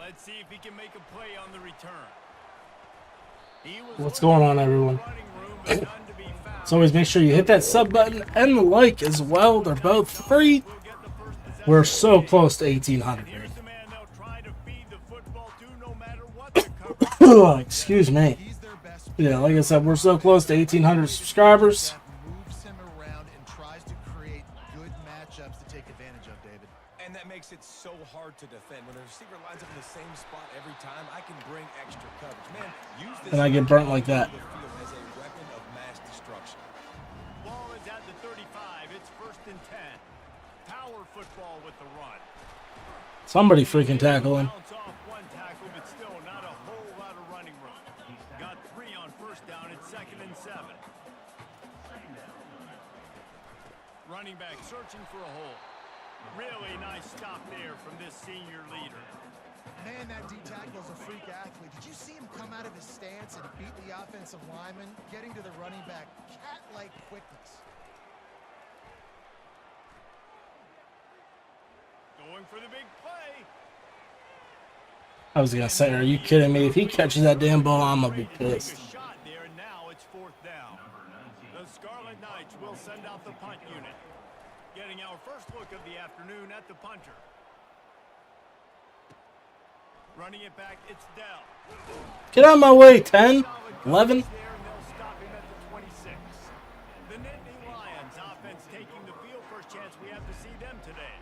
Let's see if he can make a play on the return. What's going on, everyone? So always make sure you hit that sub button and the like as well. They're both free. We're so close to 1,800. Excuse me. Yeah, like I said, we're so close to 1,800 subscribers. And that makes it so hard to defend. When the receiver lines up in the same spot every time, I can bring extra coverage. Man, use this and I get burnt like that. as a weapon of mass destruction. Ball is at the 35. It's 1st and 10. Power football with the run. Somebody freaking tackle him. One tackle, but still not a whole lot of running room. Got 3 on 1st down. It's 2nd and 7. Running back searching for a hole. Really nice stop there from this senior leader. Man, that D-tackle is a freak athlete. Did you see him come out of his stance and beat the offensive lineman, getting to the running back? Cat-like quickness. Going for the big play. I was going to say, are you kidding me? If he catches that damn ball, I'm going to be pissed. Shot there, and now it's 4th down. The Scarlet Knights will send out the punt unit. Getting our first look of the afternoon at the punter. Running it back, it's Dell. Get out of my way, 10, 11. The Nittany Lions offense taking the field. First chance we have to see them today.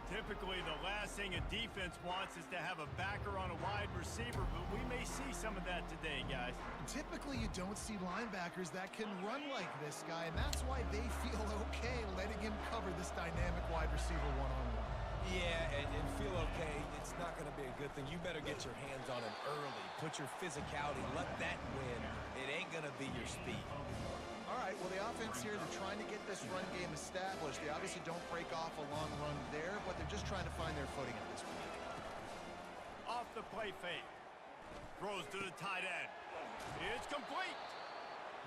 Typically, the last thing a defense wants is to have a backer on a wide receiver, but we may see some of that today, guys. Typically, you don't see linebackers that can run like this guy, and that's why they feel okay letting him cover this dynamic wide receiver one-on-one. Yeah, and feel okay. It's not going to be a good thing. You better get your hands on him early. Put your physicality. Let that win. It ain't going to be your speed. All right, well, the offense here, they're trying to get this run game established. They obviously don't break off a long run there, but they're just trying to find their footing at this point. Off the play fake. Throws to the tight end. It's complete.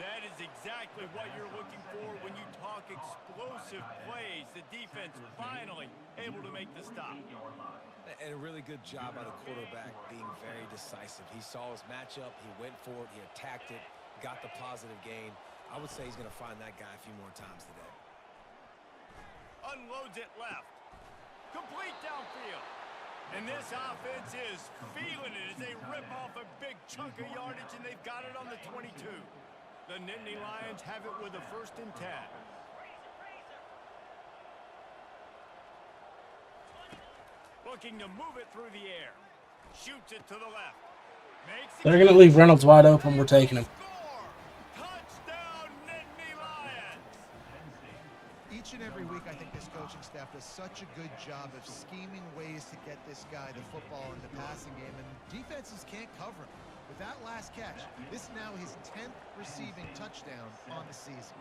That is exactly what you're looking for when you talk explosive plays. The defense finally able to make the stop. And a really good job by the quarterback being very decisive. He saw his matchup. He went for it. He attacked it. Got the positive gain. I would say he's going to find that guy a few more times today. Unloads it left. Complete downfield. And this offense is feeling it as they rip off a big chunk of yardage, and they've got it on the 22. The Nittany Lions have it with a 1st and 10. Looking to move it through the air. Shoots it to the left. They're going to leave Reynolds wide open. We're taking him. Each and every week, I think this coaching staff does such a good job of scheming ways to get this guy the football in the passing game, and defenses can't cover him. With that last catch, this is now his 10th receiving touchdown on the season.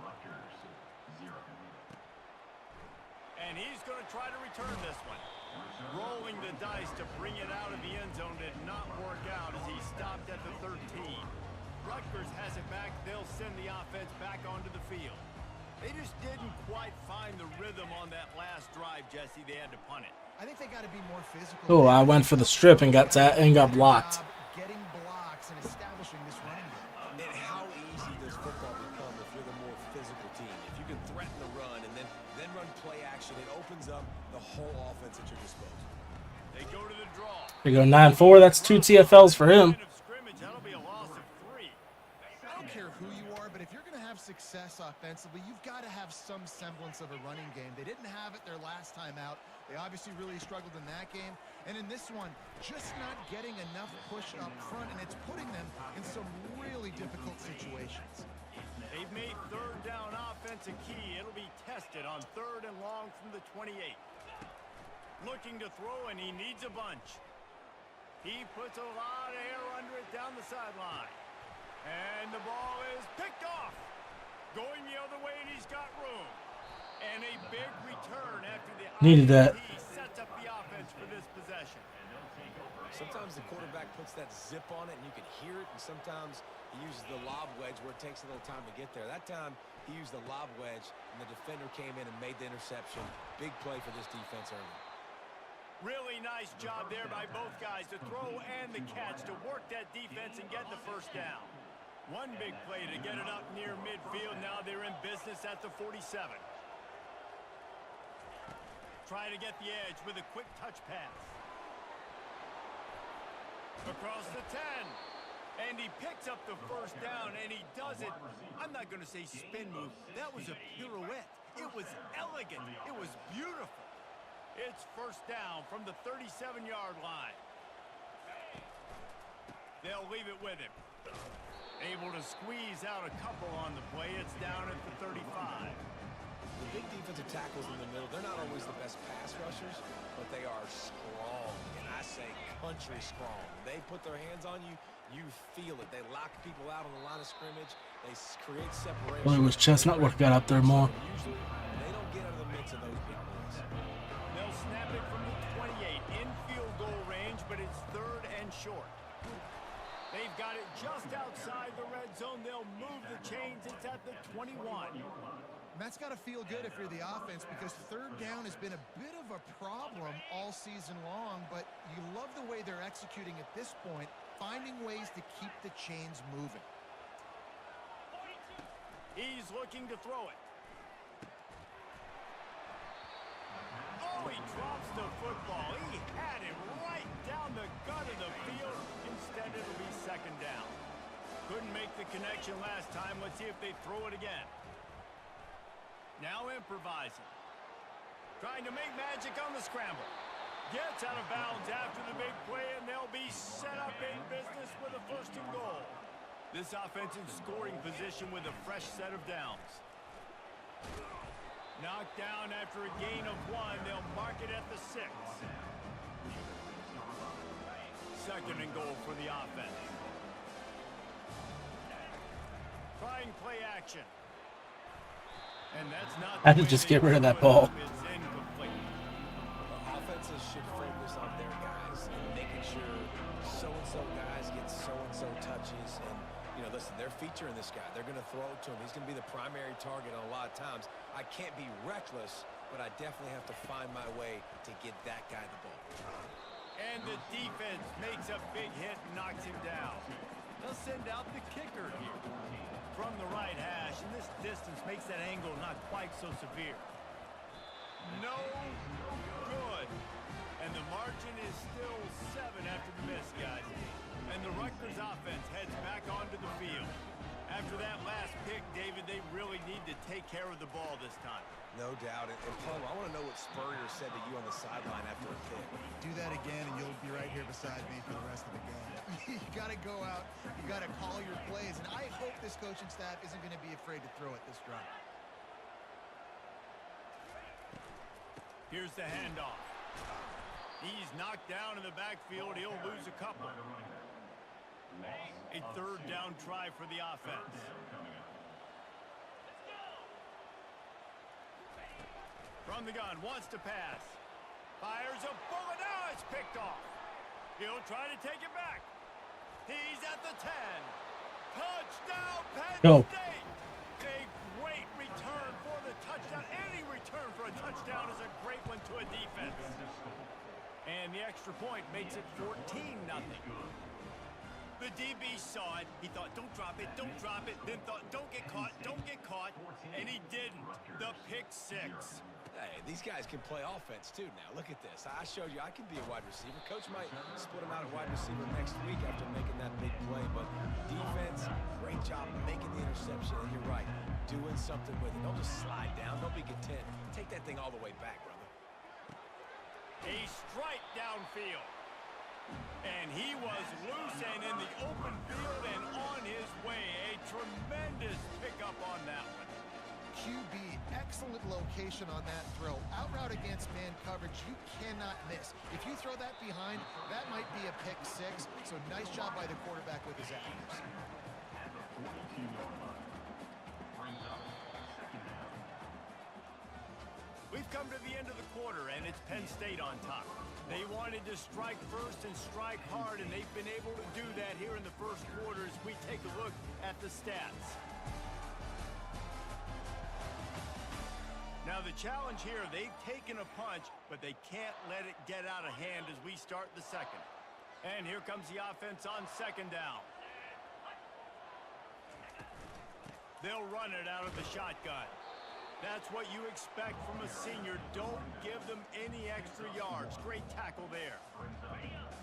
And he's going to try to return this one. Rolling the dice to bring it out of the end zone did not work out as he stopped at the 13. Rutgers has it back. They'll send the offense back onto the field. They just didn't quite find the rhythm on that last drive, Jesse. They had to punt it. I think they got to be more physical. Oh, I went for the strip and got blocked. Getting blocks and establishing this running game. And how easy does football become if you're the more physical team? If you can threaten the run and then run play action, it opens up the whole offense at your disposal. They go to the draw. They go 9-4. That's 2 TFLs for him. That'll be a loss of 3. I don't care who you are, but if you're going to have success offensively, you've got to have some semblance of a running game. They didn't have it their last time out. They obviously really struggled in that game. And in this one, just not getting enough push up front, and it's putting them in some really difficult situations. They've made 3rd down offense a key. It'll be tested on 3rd and long from the 28. Looking to throw, and he needs a bunch. He puts a lot of air under it down the sideline. And the ball is picked off. Going the other way, and he's got room. And a big return after the needed that. He sets up the offense for this possession. Sometimes the quarterback puts that zip on it, and you can hear it. And sometimes he uses the lob wedge where it takes a little time to get there. That time, he used the lob wedge, and the defender came in and made the interception. Big play for this defense early. Really nice job there by both guys, the throw and the catch, to work that defense and get the first down. One big play to get it up near midfield. Now they're in business at the 47. Trying to get the edge with a quick touch pass. Across the 10. And he picks up the first down, and he does it. I'm not going to say spin move. That was a pirouette. It was elegant. It was beautiful. It's first down from the 37-yard line. They'll leave it with him. Able to squeeze out a couple on the play. It's down at the 35. The big defensive tackles in the middle, they're not always the best pass rushers, but they are strong, and I say country strong. They put their hands on you, you feel it. They lock people out on the line of scrimmage. They create separation. Well, it was Chestnut what got up there more. Usually, they don't get out of the mix of those big boys. They'll snap it from the 28 in field goal range, but it's third and short. They've got it just outside the red zone. They'll move the chains. It's at the 21. That's got to feel good if you're the offense, because third down has been a bit of a problem all season long, but you love the way they're executing at this point, finding ways to keep the chains moving. He's looking to throw it. Oh, he drops the football. He had it right down the gut of the field. Instead, it'll be second down. Couldn't make the connection last time. Let's see if they throw it again. Now improvising. Trying to make magic on the scramble. Gets out of bounds after the big play, and they'll be set up in business with a first and goal. This offense in scoring position with a fresh set of downs. Knocked down after a gain of 1. They'll mark it at the 6. Second and goal for the offense. Trying play action. And that's not I had to just get rid of that ball. Offenses should focus on their guys and making sure so-and-so guys get so-and-so touches. And, you know, listen, they're featuring this guy. They're going to throw it to him. He's going to be the primary target on a lot of times. I can't be reckless, but I definitely have to find my way to get that guy the ball. And the defense makes a big hit and knocks him down. They'll send out the kicker here from the right hash, and this distance makes that angle not quite so severe. No good. And the margin is still 7 after the miss, guys. And the Rutgers offense heads back onto the field. After that last pick, David, they really need to take care of the ball this time. No doubt. And Paul, I want to know what Spurrier said to you on the sideline after a pick. Do that again, and you'll be right here beside me for the rest of the game. You got to go out. You got to call your plays, and I hope this coaching staff isn't going to be afraid to throw it this drive. Here's the handoff. He's knocked down in the backfield. He'll lose a couple. A third down try for the offense. From the gun, wants to pass. Fires a bullet. Now it's picked off. He'll try to take it back. He's at the 10. Touchdown, Penn State. A great return for the touchdown. Any return for a touchdown is a great one to a defense. And the extra point makes it 14-0. The DB saw it. He thought, don't drop it, don't drop it. Then thought, don't get caught, don't get caught. And he didn't. The pick 6. Hey, these guys can play offense too now. Look at this. I showed you I can be a wide receiver. Coach might split him out at wide receiver next week after making that big play. But defense, great job making the interception. And you're right, doing something with it. Don't just slide down. Don't be content. Take that thing all the way back, brother. A strike downfield. And he was loose and in the open field and on his way. A tremendous pickup on that one. QB, excellent location on that throw. Out route against man coverage, you cannot miss. If you throw that behind, that might be a pick 6. So nice job by the quarterback with his accuracy. We've come to the end of the quarter, and it's Penn State on top. They wanted to strike first and strike hard, and they've been able to do that here in the first quarter as we take a look at the stats. Now the challenge here, they've taken a punch, but they can't let it get out of hand as we start the second. And here comes the offense on second down. They'll run it out of the shotgun. That's what you expect from a senior. Don't give them any extra yards. Great tackle there.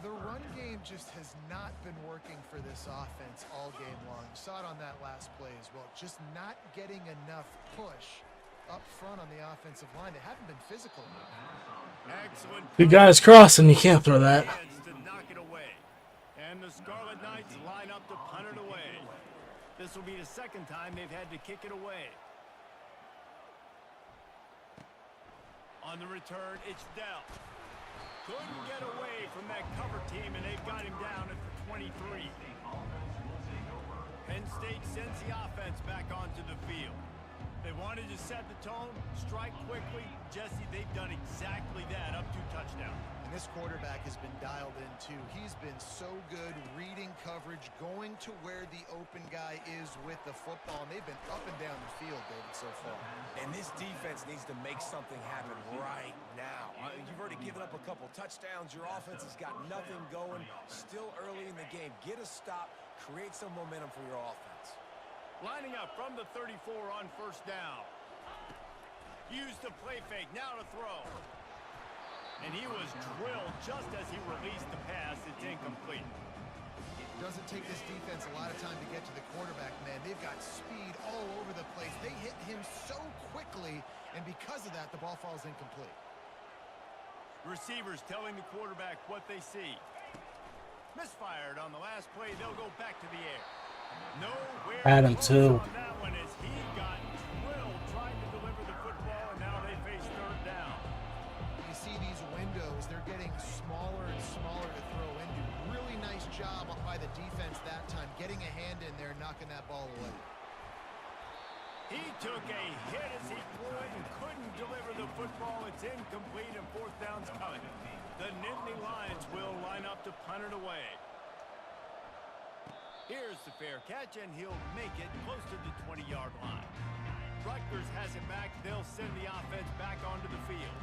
The run game just has not been working for this offense all game long. You saw it on that last play as well. Just not getting enough push up front on the offensive line. They haven't been physical enough. Excellent. Good guys crossing. You can't throw that. To knock it away. And the Scarlet Knights line up to punt it away. This will be the second time they've had to kick it away. On the return, it's Dell. Couldn't get away from that cover team, and they've got him down at the 23. Penn State sends the offense back onto the field. They wanted to set the tone, strike quickly. Jesse, they've done exactly that, up 2 touchdowns. And this quarterback has been dialed in, too. He's been so good reading coverage, going to where the open guy is with the football. And they've been up and down the field, David, so far. And this defense needs to make something happen right now. You've already given up a couple touchdowns. Your offense has got nothing going. Still early in the game. Get a stop. Create some momentum for your offense. Lining up from the 34 on first down. Use the play fake. Now to throw. And he was drilled just as he released the pass. It's incomplete. Doesn't take this defense a lot of time to get to the quarterback, man. They've got speed all over the place. They hit him so quickly, and because of that, the ball falls incomplete. Receivers telling the quarterback what they see. Misfired on the last play. They'll go back to the air. Nowhere Adam too. on that one as he got drilled trying to deliver the football, and now they face third down. You see these windows, they're getting smaller and smaller to throw into. Really nice job by the defense that time, getting a hand in there, knocking that ball away. He took a hit as he threw it and couldn't deliver the football. It's incomplete and fourth down's coming. The Nittany Lions will line up to punt it away. Here's the fair catch, and he'll make it close to the 20-yard line. Rutgers has it back. They'll send the offense back onto the field.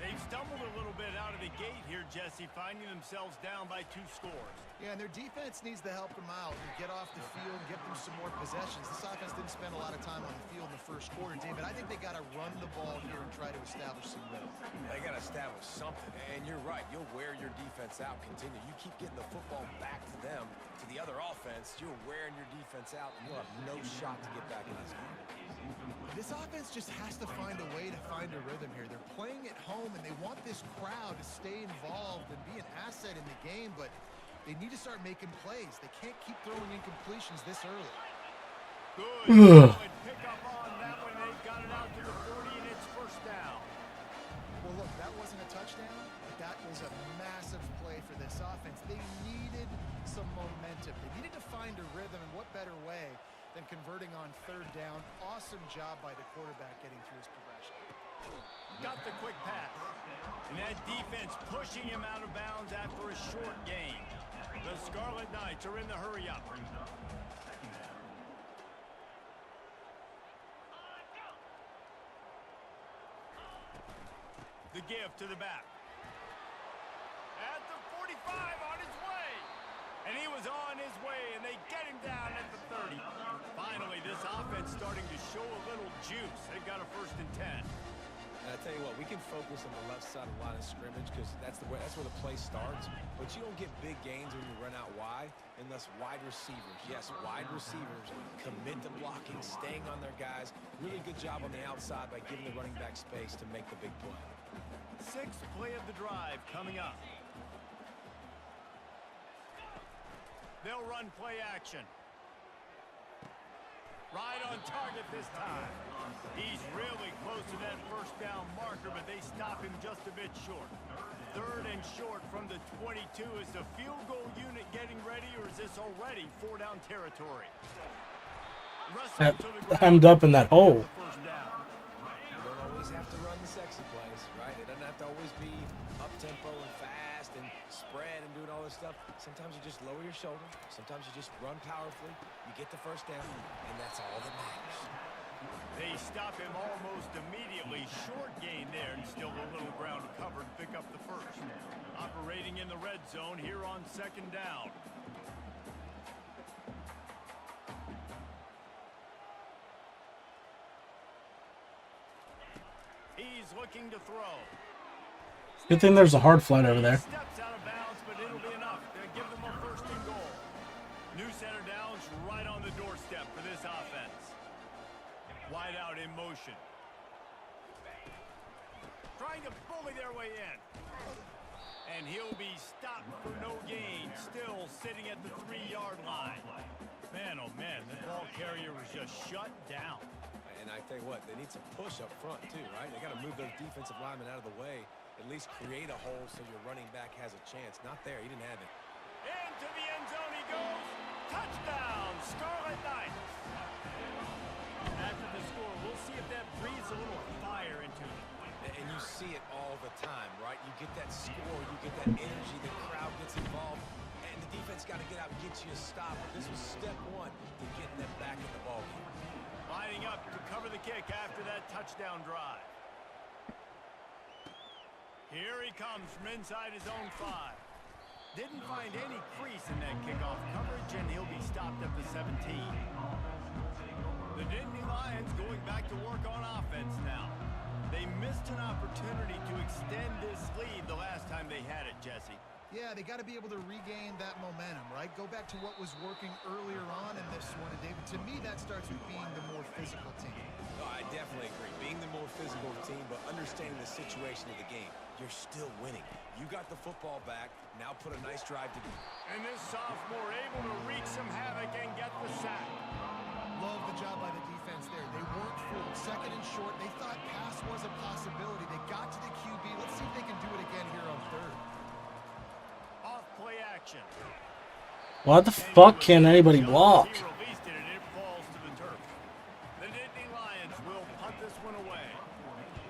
They've stumbled a little bit out of the gate here, Jesse, finding themselves down by 2 scores. Yeah, and their defense needs to help them out and get off the field, get them some more possessions. This offense didn't spend a lot of time on the field in the first quarter, David. I think they got to run the ball here and try to establish some rhythm. They got to establish something, and you're right. You'll wear your defense out. Continue. You keep getting the football back to them, to the other offense. You're wearing your defense out, and you'll have no shot to get back in this game. This offense just has to find a way to find a rhythm here. They're playing at home, and they want this crowd to stay involved and be an asset in the game, but they need to start making plays. They can't keep throwing incompletions this early. Good. Pick up on that one. They've got it out to the 40, and it's first down. Well, look, that wasn't a touchdown, but that was a massive play for this offense. They needed some momentum. They needed to find a rhythm, and what better way than converting on third down. Awesome job by the quarterback getting through his progression. Got the quick pass. And that defense pushing him out of bounds after a short gain. The Scarlet Knights are in the hurry-up. The give to the back. At the 45 on his way. And he was on his way, and they get him down at the 30. Finally, this offense starting to show a little juice. They've got a 1st and 10. And I tell you what, we can focus on the left side of the line of scrimmage because that's where the play starts. But you don't get big gains when you run out wide unless wide receivers, yes, wide receivers, commit to blocking, staying on their guys. Really good job on the outside by giving the running back space to make the big play. 6th play of the drive coming up. They'll run play action. Right on target this time. He's really close to that first down marker, but they stop him just a bit short. 3rd and short from the 22. Is the field goal unit getting ready, or is this already 4-down territory? Hemmed up in that hole. First down. You don't always have to run the sexy plays, right? It doesn't have to always be up-tempo and fast and spread and doing all this stuff. Sometimes you just lower your shoulder. Sometimes you just run powerfully. You get the first down, and that's all that matters. They stop him almost immediately. Short gain there and still a little ground covered. Pick up the first. Operating in the red zone here on second down. He's looking to throw. Good thing there's a hard flat over there. Steps out of bounds, but it'll be enough to give them a first and goal. New center downs right on the doorstep for this offense. Wide out in motion. Trying to bully their way in. And he'll be stopped for no gain. Still sitting at the 3-yard line. Man, oh man, the ball carrier was just shut down. And I tell you what, they need some push up front too, right? They got to move those defensive linemen out of the way. At least create a hole so your running back has a chance. Not there. He didn't have it. Into the end zone he goes. Touchdown, Scarlet Knights. After the score, we'll see if that breathes a little fire into them. And you see it all the time, right? You get that score, you get that energy, the crowd gets involved, and the defense got to get out and get you a stop. This was step one to getting them back in the ballgame. Lining up to cover the kick after that touchdown drive. Here he comes from inside his own 5. Didn't find any crease in that kickoff coverage, and he'll be stopped at the 17. The Dynasty Lions going back to work on offense now. They missed an opportunity to extend this lead the last time they had it, Jesse. Yeah, they got to be able to regain that momentum, right? Go back to what was working earlier on in this one. And David, to me, that starts with being the more physical team. No, I definitely agree. Being the more physical team, but understanding the situation of the game. You're still winning. You got the football back. Now put a nice drive together. And this sophomore able to wreak some havoc and get the sack. Love the job by the defense there. They weren't fooled. Second and short. They thought pass was a possibility. They got to the QB. Let's see if they can do it again here on third. Off play action. What the fuck can anybody block? He released it and it falls to the turf. The Dynasty Lions will punt this one away.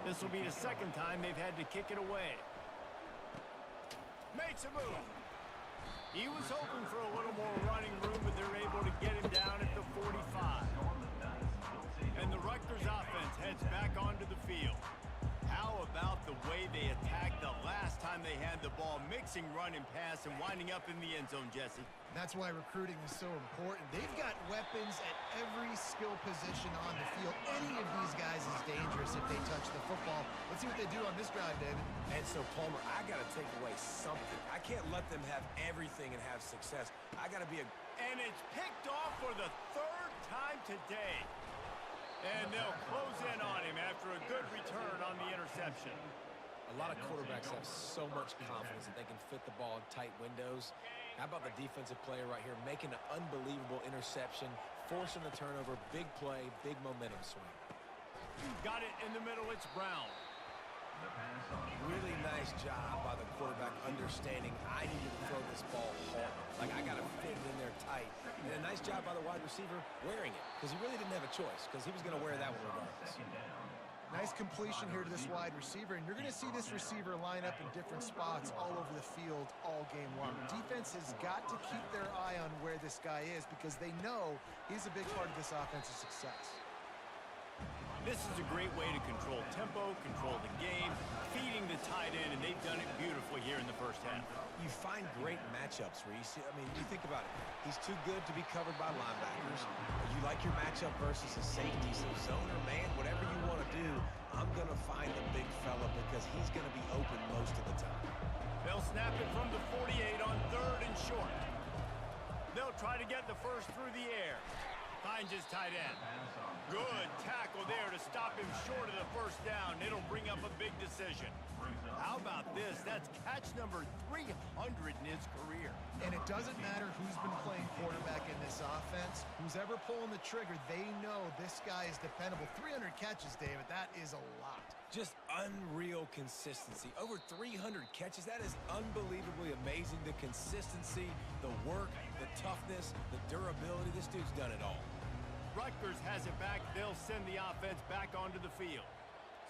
This will be the second time they've had to kick it away. Makes a move. He was hoping for a little more running room, but they're able to get him down at the 45. And the Rutgers offense heads back onto the field. How about the way they attacked the last time they had the ball, mixing run and pass and winding up in the end zone, Jesse? That's why recruiting is so important. They've got weapons at every skill position on the field. Any of these guys is dangerous if they touch the football. Let's see what they do on this drive, David. And so, Palmer, I got to take away something. I can't let them have everything and have success. I got to be a... And it's picked off for the 3rd time today. And they'll close in on him after a good return on the interception. A lot of quarterbacks have so much confidence that they can fit the ball in tight windows. How about the defensive player right here making an unbelievable interception, forcing the turnover, big play, big momentum swing. Got it in the middle, it's Brown. Really nice job by the quarterback understanding I need to throw this ball hard. Like, I got to fit it in there tight. And a nice job by the wide receiver wearing it, because he really didn't have a choice, because he was going to wear that one regardless. Nice completion here to this wide receiver, and you're going to see this receiver line up in different spots all over the field all game long. Defense has got to keep their eye on where this guy is because they know he's a big part of this offensive success. This is a great way to control tempo, control the game, feeding the tight end, and they've done it beautifully here in the first half. You find great matchups where you see, I mean, you think about it. He's too good to be covered by linebackers. You like your matchup versus a safety. So zone or man, whatever you want to do, I'm going to find the big fella because he's going to be open most of the time. They'll snap it from the 48 on 3rd and short. They'll try to get the first through the air. Finds his tight end. Good tackle there to stop him short of the first down. It'll bring up a big decision. How about this? That's catch number 300 in his career. And it doesn't matter who's been playing quarterback in this offense. Who's ever pulling the trigger, they know this guy is dependable. 300 catches, David, that is a lot. Just unreal consistency. Over 300 catches. That is unbelievably amazing. The consistency, the work, the toughness, the durability. This dude's done it all. Rutgers has it back. They'll send the offense back onto the field.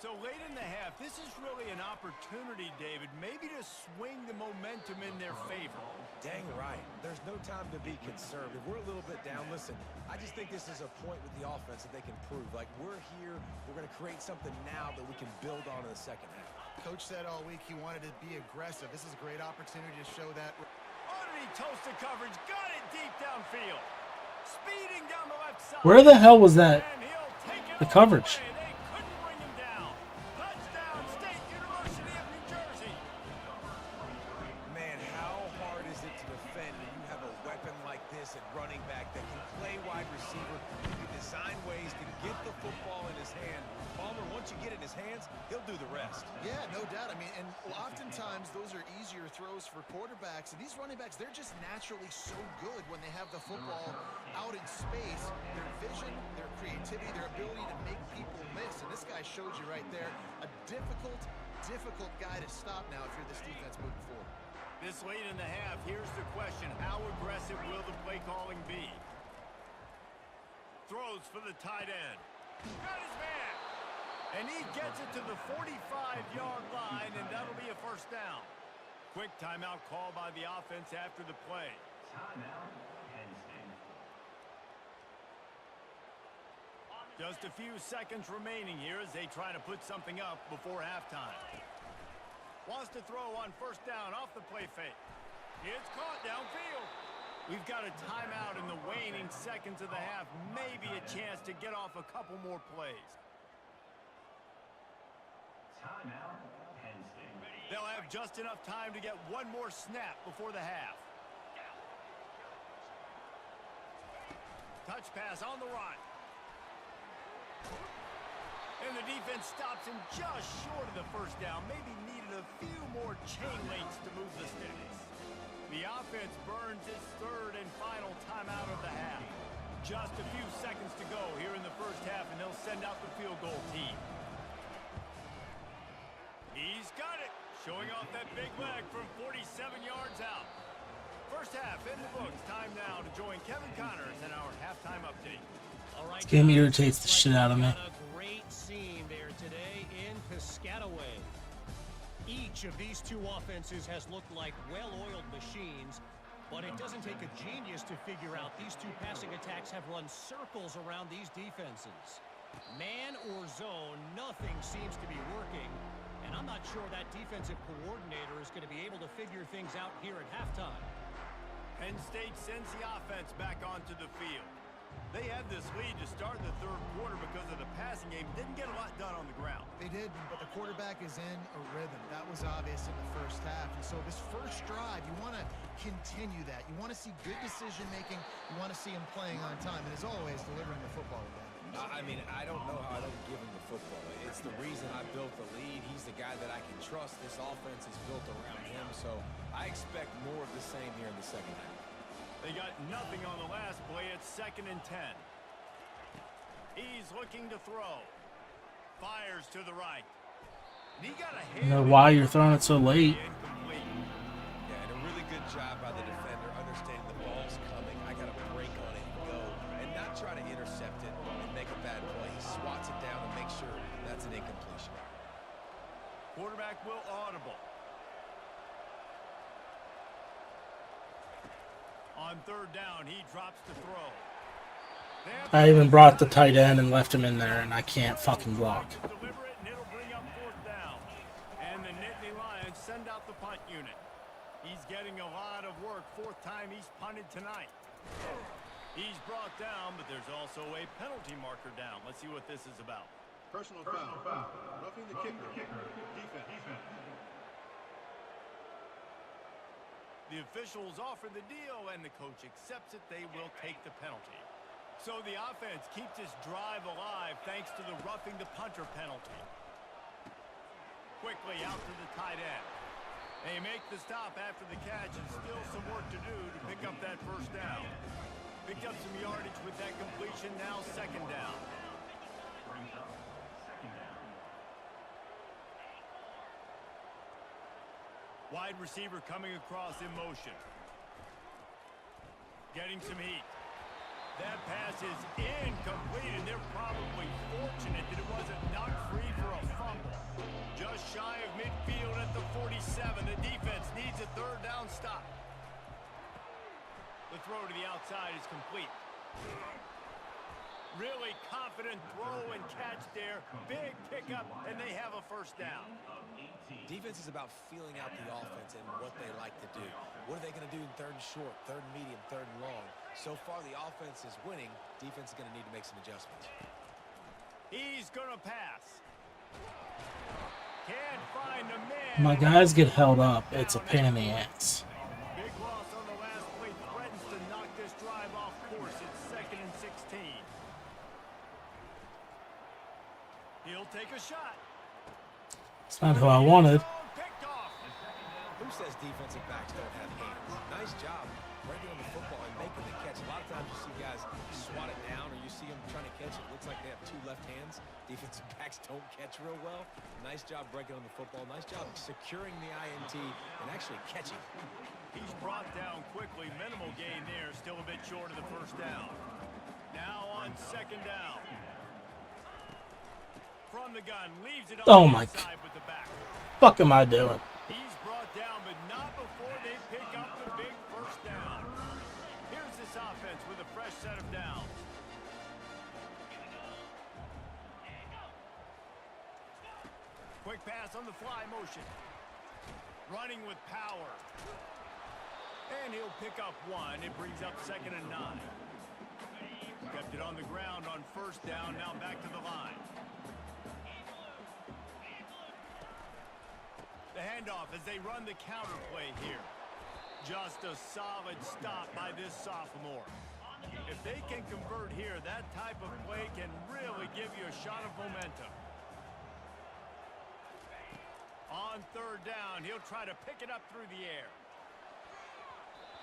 So late in the half, this is really an opportunity, David, maybe to swing the momentum in their favor. Dang right. There's no time to be concerned. If we're a little bit down, listen, I just think this is a point with the offense that they can prove. Like, we're here, we're going to create something now that we can build on in the second half. Coach said all week he wanted to be aggressive. This is a great opportunity to show that. Underneath toasted coverage, got it deep downfield. Speeding down the left side. Where the hell was that? And he'll take it The all coverage. the way. They couldn't bring him down. Touchdown, State University of New Jersey. Man, how hard is it to defend when you have a weapon like this at running back that can play wide receiver? You can design ways to get the football in his hand. Palmer, once you get it in his hands, he'll do the rest. Yeah, no doubt. I mean, and oftentimes those are easier throws for quarterbacks. And these running backs, they're just naturally so good when they have the football out in space. Their vision, their creativity, their ability to make people miss. And this guy showed you right there, a difficult guy to stop now if you're this defense moving forward. This late in the half, here's the question. How aggressive will the play calling be? Throws for the tight end. Got his man. And he gets it to the 45-yard line, and that'll be a first down. Quick timeout call by the offense after the play. Timeout, Penn State. Just a few seconds remaining here as they try to put something up before halftime. Wants to throw on first down off the play fake. It's caught downfield. We've got a timeout in the waning seconds of the half. Maybe a chance to get off a couple more plays. Timeout, Penn State. They'll have just enough time to get one more snap before the half. Touch pass on the run. And the defense stops him just short of the first down. Maybe needed a few more chain links to move the sticks. The offense burns its third and final timeout of the half. Just a few seconds to go here in the first half, and they'll send out the field goal team. He's got it, showing off that big leg from 47 yards out. First half in the books. Time now to join Kevin Connors in our halftime update. All right, This game guys, irritates the shit out of me. a great scene there today in Piscataway. Each of these two offenses has looked like well-oiled machines, but it doesn't take a genius to figure out these two passing attacks have run circles around these defenses. Man or zone, nothing seems to be working. And I'm not sure that defensive coordinator is going to be able to figure things out here at halftime. Penn State sends the offense back onto the field. They had this lead to start the third quarter because of the passing game. Didn't get a lot done on the ground. They did, but the quarterback is in a rhythm. That was obvious in the first half. And so this first drive, you want to continue that. You want to see good decision-making. You want to see him playing on time. And as always, delivering the football again. I mean, I don't know how I don't give him the football. It's the reason I built the lead. He's the guy that I can trust. This offense is built around him, so I expect more of the same here in the second half. They got nothing on the last play. It's 2nd and 10. He's looking to throw. Fires to the right. And he got a I don't know why you're throwing it so late. incomplete. Yeah, and a really good job by the defender understanding the ball's coming. I got to break on it and go, and not try to intercept it and make a bad play. He swats it down and makes sure that's an incompletion. Quarterback will audible. On third down, he drops to throw. I even brought the tight end and left him in there, and I can't fucking block. Deliver it, and it'll bring up 4th down. And the Nittany Lions send out the punt unit. He's getting a lot of work. 4th time he's punted tonight. He's brought down, but there's also a penalty marker down. Let's see what this is about. Personal foul. Roughing the kicker. Defense. The officials offer the deal, and the coach accepts it. They will take the penalty. So the offense keeps this drive alive thanks to the roughing the punter penalty. Quickly out to the tight end. They make the stop after the catch, and still some work to do to pick up that first down. Picked up some yardage with that completion, now 2nd down. Brings up 2nd down. Wide receiver coming across in motion. Getting some heat. That pass is incomplete, and they're probably fortunate that it wasn't knocked free for a fumble. throw to the outside is complete. Really confident throw and catch there. Big pickup, and they have a first down. Defense is about feeling out the offense and what they like to do. What are they going to do in third and short, third and medium, third and long? So far, the offense is winning. Defense is going to need to make some adjustments. He's going to pass. Can't find the man. My guys get held up. It's a pain in the ass. Big loss on the last play. Threatens to knock this drive off course. It's 2nd and 16. He'll take a shot. It's not who I wanted. Picked off. Who says defensive backs don't have hands? Nice job breaking on the football and making the catch. A lot of times you see guys swat it down or you see them trying to catch it. Looks like they have 2 left hands. Defensive backs don't catch real well. Nice job breaking on the football. Nice job securing the INT and actually catching. He's brought down quickly. Minimal gain there. Still a bit short of the first down. Now on 2nd down. From the gun, leaves it on Oh the my inside with the back. Fuck am I doing? He's brought down, but not before they pick up the big first down. Here's this offense with a fresh set of downs. Quick pass on the fly motion. Running with power. And he'll pick up 1. It brings up 2nd and 9. Kept it on the ground on first down. Now back to the line. The handoff as they run the counter play here. Just a solid stop by this sophomore. If they can convert here, that type of play can really give you a shot of momentum. On 3rd down, he'll try to pick it up through the air.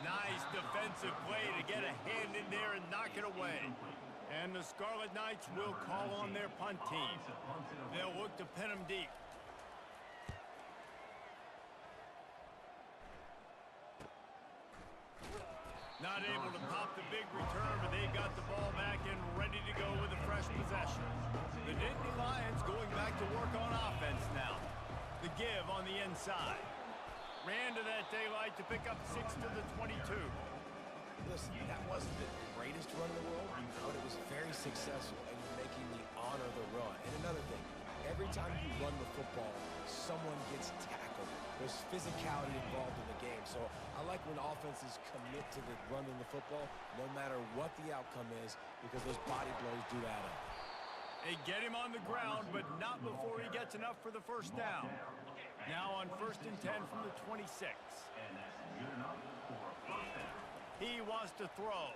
Nice defensive play to get a hand in there and knock it away. And the Scarlet Knights will call on their punt team. They'll look to pin them deep. Not able to pop the big return, but they got the ball back and ready to go with a fresh possession. The Nittany Lions going back to work on offense now. The give on the inside. Ran to that daylight to pick up 6 to the 22. Listen, that wasn't the greatest run in the world, but it was very successful in making me honor the run. And another thing, every time you run the football, someone gets tackled. There's physicality involved in the game. So I like when offenses commit to the running the football, no matter what the outcome is, because those body blows do add up. They get him on the ground, but not before he gets enough for the first down. Now on 1st and 10 from the 26. He wants to throw.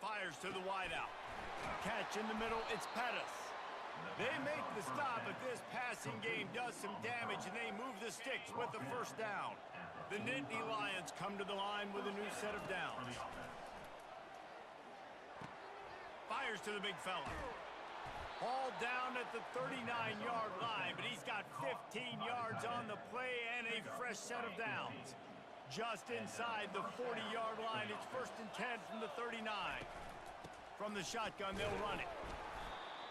Fires to the wideout. Catch in the middle, it's Pettis. They make the stop, but this passing game does some damage, and they move the sticks with the first down. The Nittany Lions come to the line with a new set of downs. Fires to the big fella. Ball down at the 39-yard line, but he's got 15 yards on the play and a fresh set of downs. Just inside the 40-yard line, it's 1st and 10 from the 39. From the shotgun, they'll run it.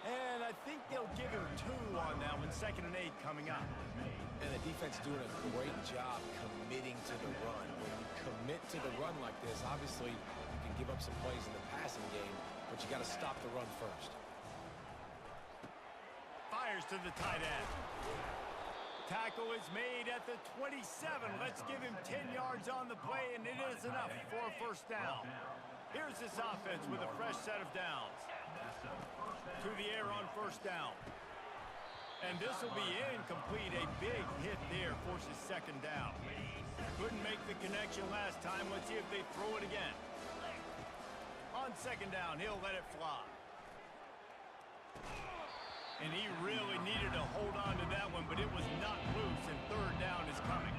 And I think they'll give him 2 on that one. 2nd and 8 coming up. And the defense doing a great job committing to the run. When you commit to the run like this, obviously you can give up some plays in the passing game, but you got to stop the run first. Fires to the tight end. Tackle is made at the 27. Let's give him 10 yards on the play, and it is enough for a first down. Here's this offense with a fresh set of downs. To the air on first down. And this will be incomplete. A big hit there forces 2nd down. Couldn't make the connection last time. Let's see if they throw it again. On 2nd down, he'll let it fly. And he really needed to hold on to that one, but it was not loose, and 3rd down is coming.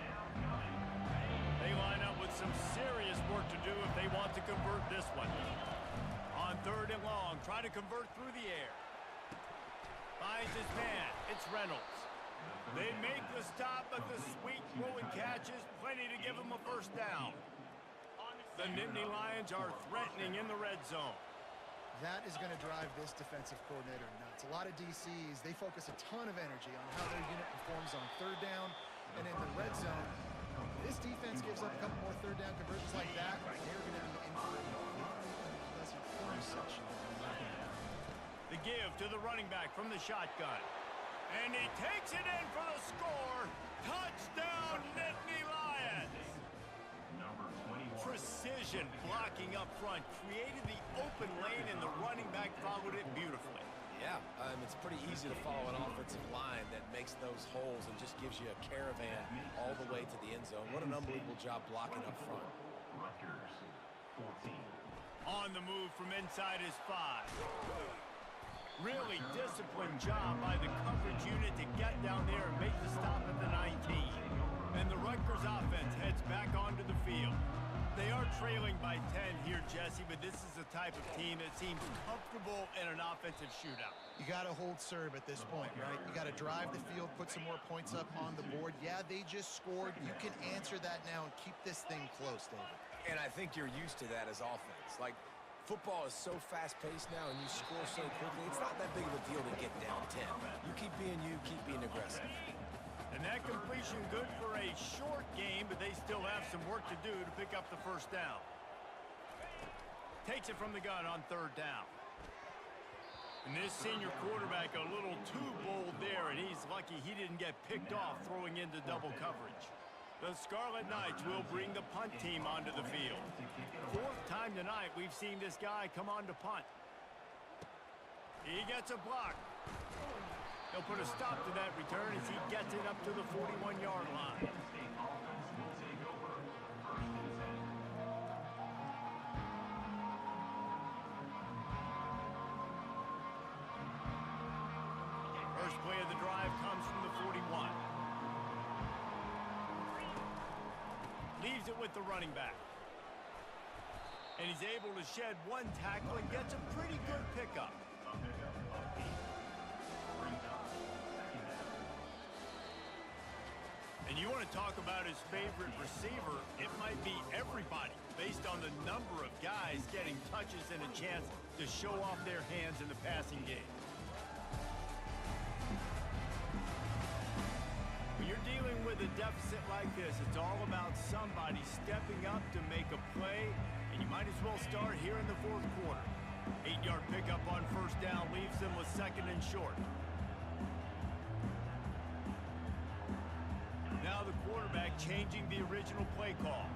They line up with some serious work to do if they want to convert this one. On 3rd and long, try to convert through the air. Finds his man. It's Reynolds. They make the stop, but the sweet throw and catch is plenty to give them a first down. The Nittany Lions are threatening in the red zone. That is going to drive this defensive coordinator nuts. A lot of DCs, they focus a ton of energy on how their unit performs on 3rd down. And in the red zone, This defense gives up a couple more third down conversions like that, they're going to be in for a pleasant film session. The give to the running back from the shotgun. And he takes it in for the score. Touchdown, Nittany Lions. Number 21. Precision blocking up front created the open lane, and the running back followed it beautifully. Yeah, it's pretty easy to follow an offensive line that makes those holes and just gives you a caravan all the way to the end zone. What an unbelievable job blocking up front. Rutgers, 14. On the move from inside his 5. Really disciplined job by the coverage unit to get down there and make the stop at the 19. And the Rutgers offense heads back onto the field. They are trailing by 10 here, Jesse, but this is the type of team that seems comfortable in an offensive shootout. You got to hold serve at this point, right? You got to drive the field, put some more points up on the board. Yeah, they just scored. You can answer that now and keep this thing close, David. And I think you're used to that as offense. Like, football is so fast-paced now, and you score so quickly, it's not that big of a deal to get down 10. You keep being aggressive. And that completion good for a short game, but they still have some work to do to pick up the first down. Takes it from the gun on third down. And this senior quarterback a little too bold there, and he's lucky he didn't get picked off throwing into double coverage. The Scarlet Knights will bring the punt team onto the field. 4th time tonight we've seen this guy come on to punt. He gets a block. He'll put a stop to that return as he gets it up to the 41-yard line. Penn State offense will take over. 1st and 10. First play of the drive comes from the 41. Leaves it with the running back. And he's able to shed one tackle and gets a pretty good pickup. A pickup of 8. Brings up 2nd down. And you want to talk about his favorite receiver, it might be everybody, based on the number of guys getting touches and a chance to show off their hands in the passing game. When you're dealing with a deficit like this, it's all about somebody stepping up to make a play, and you might as well start here in the 4th quarter. 8-yard pickup on first down leaves them with 2nd and short. Now the quarterback changing the original play call.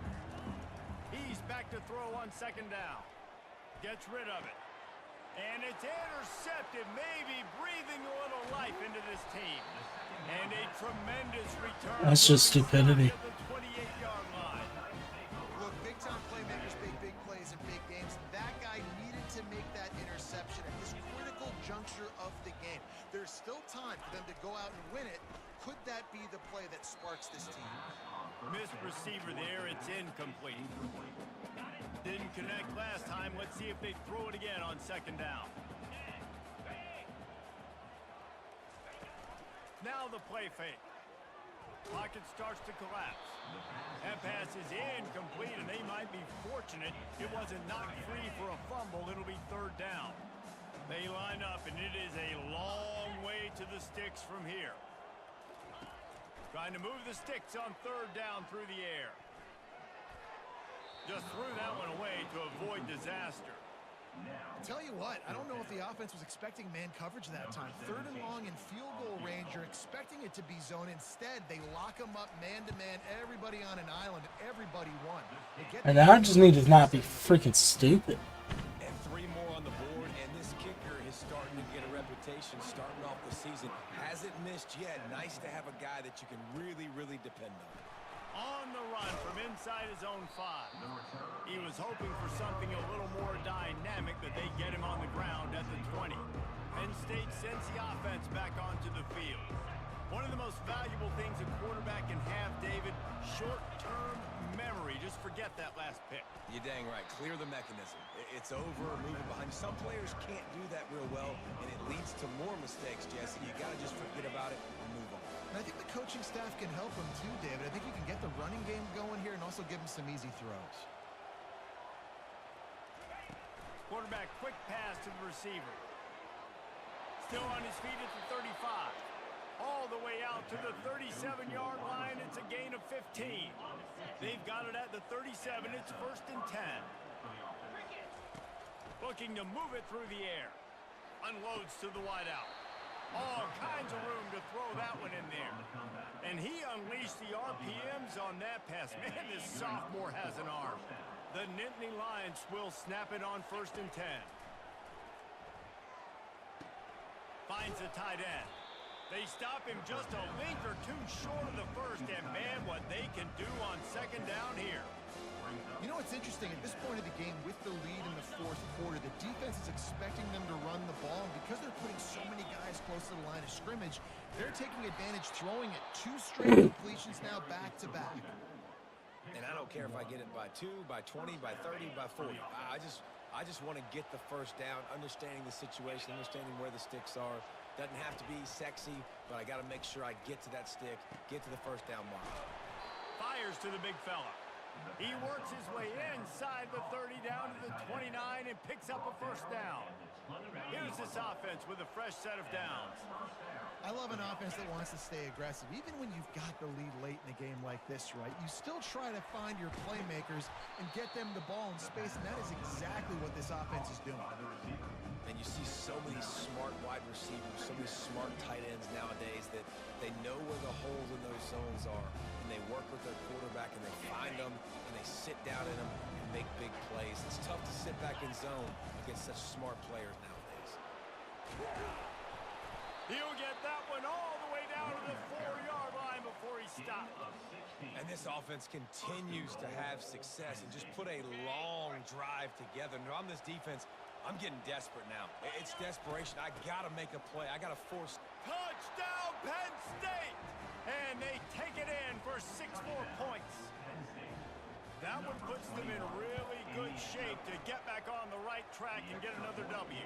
He's back to throw on 2nd down. Gets rid of it. And it's intercepted, maybe breathing a little life into this team. And a tremendous return. That's just stupidity. At the 28-yard line. Look, big-time playmakers make big plays in big games. That guy needed to make that interception at this critical juncture of the game. There's still time for them to go out and win it. Could that be the play that sparks this team? Missed receiver there, it's incomplete. Didn't connect last time. Let's see if they throw it again on 2nd down. Now the play fake. Pocket starts to collapse. That pass is incomplete, and they might be fortunate it wasn't knocked free for a fumble. It'll be 3rd down. They line up, and it is a long way to the sticks from here. Trying to move the sticks on 3rd down through the air. Just threw that one away to avoid disaster. Tell you what, I don't know if the offense was expecting man coverage that time. 3rd and long in field goal range, you're expecting it to be zone. Instead, they lock them up man-to-man, everybody on an island, and everybody won. And I just need to not be freaking stupid. And 3 more on the board, and this kicker is starting to get a reputation starting off the season. Hasn't missed yet. Nice to have a guy that you can really, really depend on. On the run from inside his own 5. He was hoping for something a little more dynamic, but they get him on the ground at the 20. Penn State sends the offense back onto the field. One of the most valuable things a quarterback can have, David, short-term memory. Just forget that last pick. You're dang right. Clear the mechanism. It's over, moving behind you. Some players can't do that real well, and it leads to more mistakes, Jesse. You got to just forget about it and move on. And I think the coaching staff can help him too, David. I think you can get the running game going here and also give him some easy throws. Quarterback quick pass to the receiver. Still on his feet at the 35. all the way out to the 37-yard line. It's a gain of 15. They've got it at the 37. It's 1st and 10. Looking to move it through the air. Unloads to the wideout. All kinds of room to throw that one in there. And he unleashed the RPMs on that pass. Man, this sophomore has an arm. The Nittany Lions will snap it on 1st and 10. Finds the tight end. They stop him just a length or two short of the first, and man, what they can do on 2nd down here. You know what's interesting? At this point of the game, with the lead in the 4th quarter, the defense is expecting them to run the ball, and because they're putting so many guys close to the line of scrimmage, they're taking advantage, throwing it 2 straight completions now back-to-back. And I don't care if I get it by 2, by 20, by 30, by 40. I just want to get the 1st down, understanding the situation, understanding where the sticks are. Doesn't have to be sexy, but I got to make sure I get to that stick, get to the 1st down mark. Fires to the big fella. He works his way inside the 30 down to the 29 and picks up a 1st down. Here's this offense with a fresh set of downs. I love an offense that wants to stay aggressive. Even when you've got the lead late in a game like this, right, you still try to find your playmakers and get them the ball in space, and that is exactly what this offense is doing. And you see so many smart wide receivers, so many smart tight ends nowadays that they know where the holes in those zones are, and they work with their quarterback, and they find them, and they sit down in them and make big plays. It's tough to sit back in zone against such smart players nowadays. He'll get that one all the way down to the 4-yard line before he stopped. And this offense continues to have success and just put a long drive together. And on this defense, I'm getting desperate now. It's desperation. I got to make a play. I got to force. Touchdown, Penn State! And they take it in for 6 more points. That one puts them in really good shape to get back on the right track and get another W.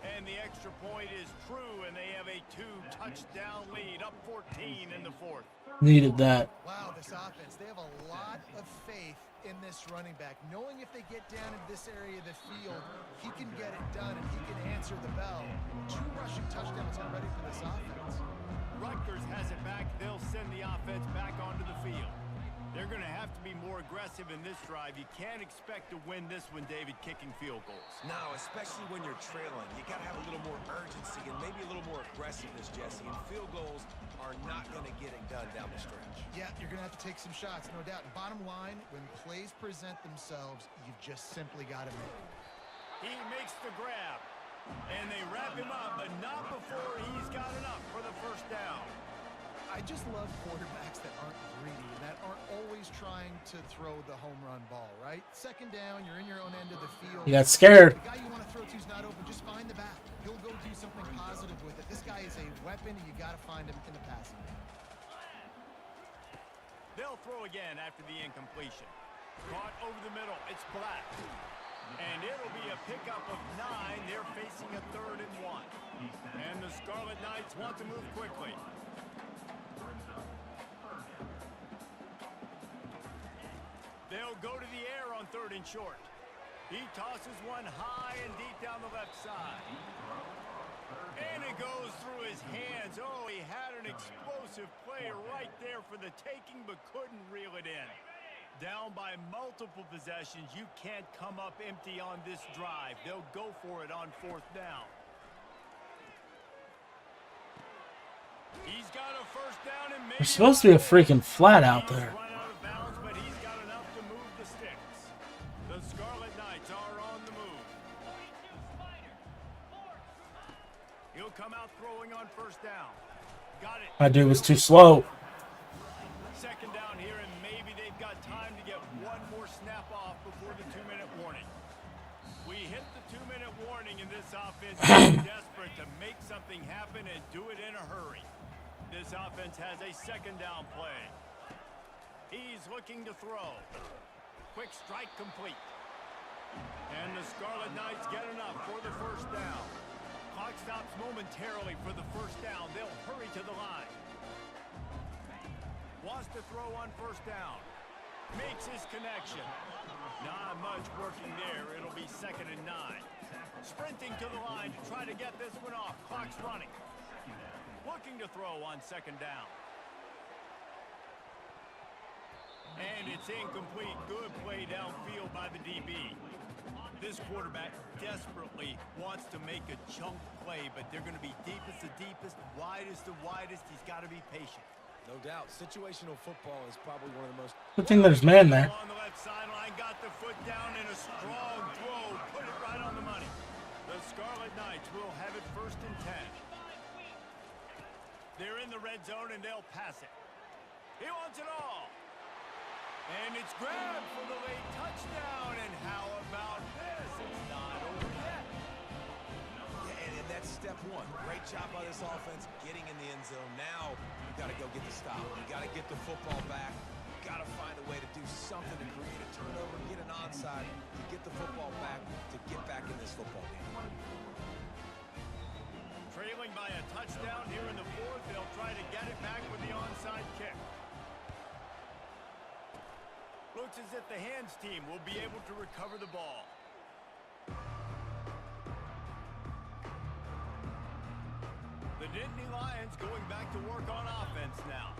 And the extra point is true, and they have a 2-touchdown lead, up 14 in the 4th. Needed that. Wow, this offense, they have a lot of faith in this running back, knowing if they get down into this area of the field, he can get it done and he can answer the bell. 2 rushing touchdowns already for this offense. Rutgers has it back. They'll send the offense back onto the field. They're going to have to be more aggressive in this drive. You can't expect to win this one, David, kicking field goals. No, especially when you're trailing. You got to have a little more urgency and maybe a little more aggressiveness, Jesse. And field goals are not going to get it done down the stretch. Yeah, you're going to have to take some shots, no doubt. And bottom line, when plays present themselves, you've just simply got to make them. He makes the grab, and they wrap him up, but not before he's got enough for the 1st down. I just love quarterbacks that aren't greedy, that aren't always trying to throw the home run ball, right? 2nd down, you're in your own end of the field. You got scared. The guy you want to throw to is not open. Just find the back. He'll go do something positive with it. This guy is a weapon, and you got to find him in the passing game. They'll throw again after the incompletion. Caught over the middle. It's Black. And it'll be a pickup of 9. They're facing a 3rd and 1. And the Scarlet Knights want to move quickly. They'll go to the air on 3rd and short. He tosses one high and deep down the left side. And it goes through his hands. Oh, he had an explosive play right there for the taking, but couldn't reel it in. Down by multiple possessions, you can't come up empty on this drive. They'll go for it on 4th down. He's got a 1st down and maybe There's supposed to be a freaking flat out there. run out of bounds, but he's got enough to move the sticks. The Scarlet Knights are on the move. He'll come out throwing on 1st down. Got it. My dude was too slow. 2nd down here, and maybe they've got time to get one more snap off before the 2-minute warning. We hit the 2-minute warning, and this offense is desperate to make something happen and do it in a hurry. This offense has a 2nd down play. He's looking to throw. Quick strike complete. And the Scarlet Knights get enough for the 1st down. Clock stops momentarily for the 1st down. They'll hurry to the line. Wants to throw on 1st down. Makes his connection. Not much working there. It'll be 2nd and 9. Sprinting to the line to try to get this one off. Clock's running. looking to throw on second down. And it's incomplete. Good play downfield by the DB. This quarterback desperately wants to make a chunk play, but they're going to be deepest the deepest, widest the widest. He's got to be patient. No doubt. Situational football is probably one of the most... Good thing there's man there. On the left sideline, got the foot down in a strong throw. Put it right on the money. The Scarlet Knights will have it 1st and 10. They're in the red zone, and they'll pass it. He wants it all. And it's grabbed for the late touchdown. And how about this? It's not over yet. Yeah, and that's step one. Great job by this offense getting in the end zone. Now you got to go get the stop. You got to get the football back. You got to find a way to do something to create a turnover, get an onside, to get the football back, to get back in this football game. Trailing by a touchdown here in the 4th. They'll try to get it back with the onside kick. Looks as if the hands team will be able to recover the ball. The Nittany Lions going back to work on offense now.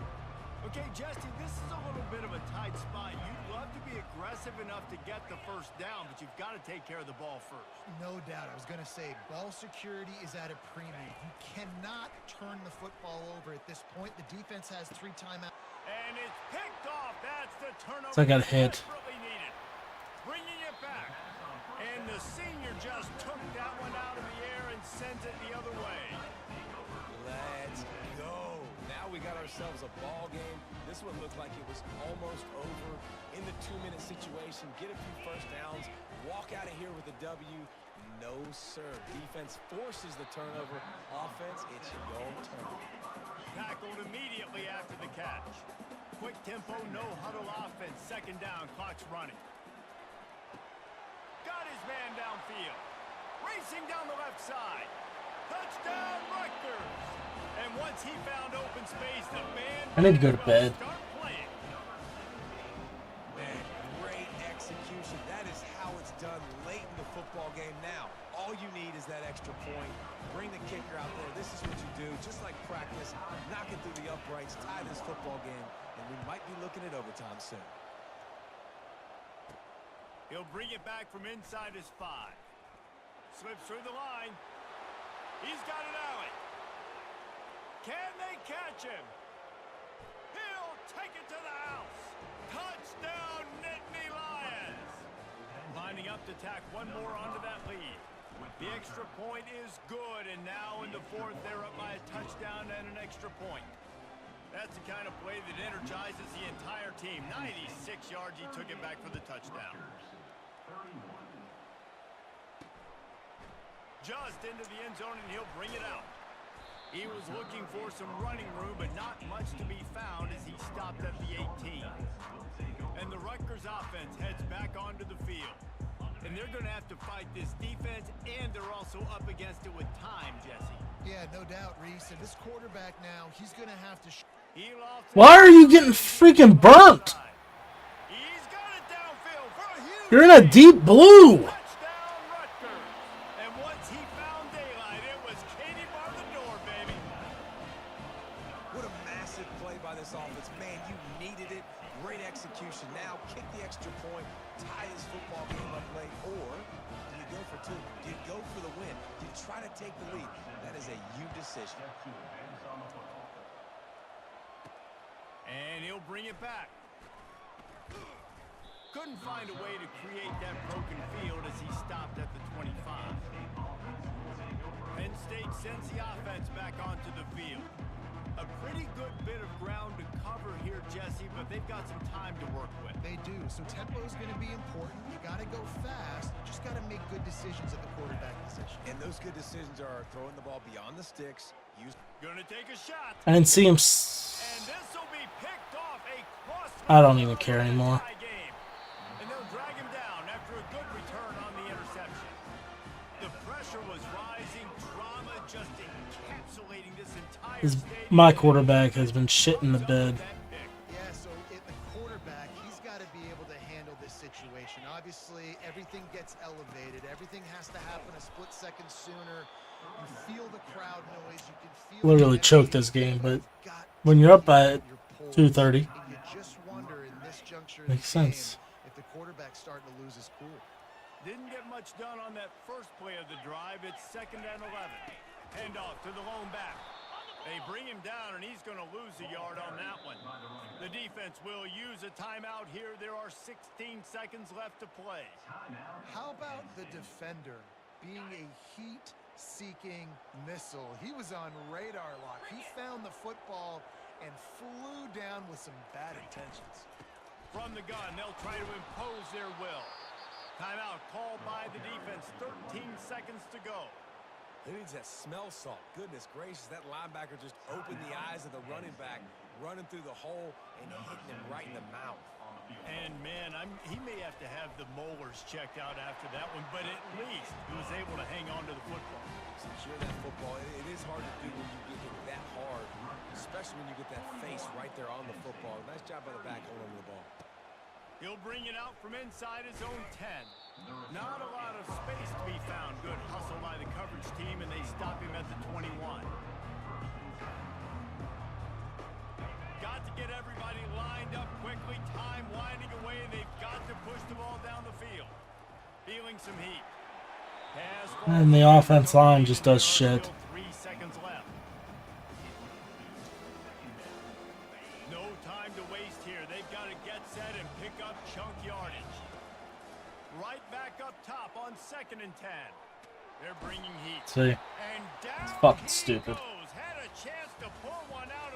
Okay, Jesse, this is a little bit of a tight spot. You'd love to be aggressive enough to get the first down, but you've got to take care of the ball first. No doubt. I was going to say, ball security is at a premium. You cannot turn the football over at this point. The defense has 3 timeouts. And it's picked off. That's the turnover. So I got hit. Desperately needed. Bringing it back. And the senior just took that one out of the air and sends it the other way. Let's go. Now we got ourselves a ball game. This one looked like it was almost over in the 2-minute situation. Get a few first downs. Walk out of here with a W. No, sir. Defense forces the turnover. Offense, it's your turn. Tackled immediately after the catch. Quick tempo, no huddle offense. 2nd down, clock's running. Got his man downfield. Racing down the left side. Touchdown, Rutgers. And once he found open space, the band... I need to go to bed. Start playing. Man, great execution. That is how it's done late in the football game. Now, all you need is that extra point. Bring the kicker out there. This is what you do. Just like practice, knock it through the uprights, tie this football game, and we might be looking at overtime soon. He'll bring it back from inside his 5. Slips through the line. He's got an alley. Can they catch him? He'll take it to the house. Touchdown, Nittany Lions. Lining up to tack one more onto that lead. The extra point is good, and now in the 4th, they're up by a touchdown and an extra point. That's the kind of play that energizes the entire team. 96 yards, he took it back for the touchdown. Just into the end zone, and he'll bring it out. He was looking for some running room, but not much to be found as he stopped at the 18. And the Rutgers offense heads back onto the field. And they're going to have to fight this defense, and they're also up against it with time, Jesse. Yeah, no doubt, Reese. And this quarterback now, he's going to have to... Why are you getting freaking burnt? He's got it downfield for a huge... You're in a deep blue. Touchdown, Rutgers. And once he found daylight, it was Katie bar the door, baby. What a massive play by this offense. Man, you needed it. Great execution. Now kick the extra point, tie this football game up late, or do you go for 2? Do you go for the win? Do you try to take the lead? That is a you decision. And he'll bring it back. Couldn't find a way to create that broken field as he stopped at the 25. Penn State sends the offense back onto the field. A pretty good bit of ground to cover here, Jesse, but they've got some time to work with. They do. So tempo is going to be important. You got to go fast. You just got to make good decisions at the quarterback position. And those good decisions are throwing the ball beyond the sticks. Gonna take a shot. I didn't see him. And this will be picked off across. I don't even care anymore. And they'll drag him down after a good return on the interception. The pressure was rising. Drama just encapsulating this entire stadium. My quarterback has been shit in the bed. Yeah, so the quarterback, he's got to be able to handle this situation. Obviously, everything gets elevated. Everything has to happen a split second sooner. You feel the crowd noise. You can feel literally choke this game, but when you're up by 2:30, You just wonder in this juncture makes sense. if the quarterback's starting to lose his cool. Didn't get much done on that first play of the drive. It's 2nd and 11. Handoff to the lone back. They bring him down, and he's going to lose a yard on that one. The defense will use a timeout here. There are 16 seconds left to play. How about the defender being a heat-seeking missile? He was on radar lock. He found the football and flew down with some bad intentions. From the gun, they'll try to impose their will. Timeout called by the defense. 13 seconds to go. Who needs that smell salt? Goodness gracious, that linebacker just opened the eyes of the running back, running through the hole and hitting him right in the mouth. And, man, he may have to have the molars checked out after that one, but at least he was able to hang on to the football. Secure that football. It is hard to do when you get hit that hard, especially when you get that face right there on the football. Nice job by the back holding the ball. He'll bring it out from inside his own 10. Not a lot of space to be found. Good hustle by the coverage team, and they stop him at the 21. Got to get everybody lined up quickly. Time winding away. They've got to push the ball down the field. Feeling some heat. And the offense line just does shit. 3 seconds left. No time to waste here. They've got to get set and pick up chunk yardage. Right back up top on 2nd and 10. They're bringing heat. See, And down it's fucking he stupid. goes. Had a chance to pull one out.